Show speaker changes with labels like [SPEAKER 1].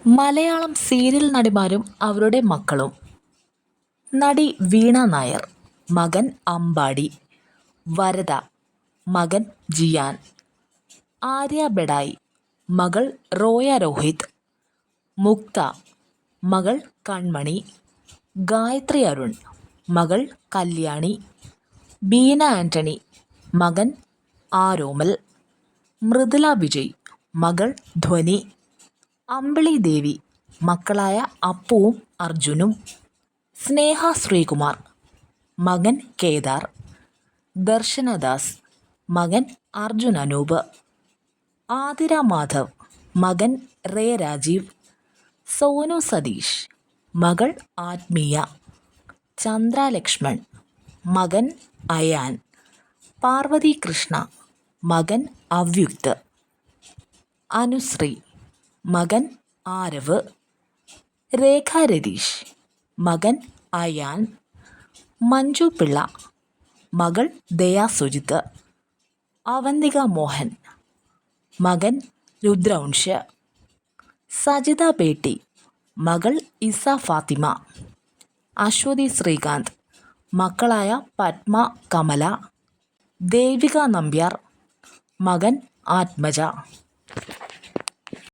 [SPEAKER 1] Malayalam serial നടിമാരും അവരുടെ മക്കളും. നടി വീണ നായർ, മകൻ അമ്പാടി. വരദ, മകൻ ജിയാൻ. ആര്യ ബെഡായി, മകൾ റോയ രോഹിത്. മുക്ത, മകൾ കൺമണി. ഗായത്രി അരുൺ, മകൾ കല്യാണി. ബീന ആൻ്റണി, മകൻ ആരോമൽ. മൃദുല വിജയ്, മകൾ ധ്വനി. അമ്പിളി ദേവി, മക്കളായ അപ്പുവും അർജുനും. സ്നേഹ ശ്രീകുമാർ, മകൻ കേദാർ. ദർശനദാസ്, മകൻ അർജുൻ അനൂപ്. ആതിര മാധവ്, മകൻ റേ രാജീവ്. സോനു സതീഷ്, മകൾ ആത്മീയ. ചന്ദ്ര ലക്ഷ്മൺ, മകൻ അയാൻ. പാർവതി കൃഷ്ണ, മകൻ അവ്യുക്ത്. അനുശ്രീ, മകൻ ആരവ്. രേഖ രതീഷ്, മകൻ അയാൻ. മഞ്ജു പിള്ള, മകൾ ദയാ സുജിത്ത്. അവന്തിക മോഹൻ, മകൻ രുദ്രവംശ്. സജിത ബേട്ടി, മകൾ ഇസ ഫാത്തിമ. അശ്വതി ശ്രീകാന്ത്, മക്കളായ പത്മ കമല. ദേവിക നമ്പ്യാർ, മകൻ ആത്മജ.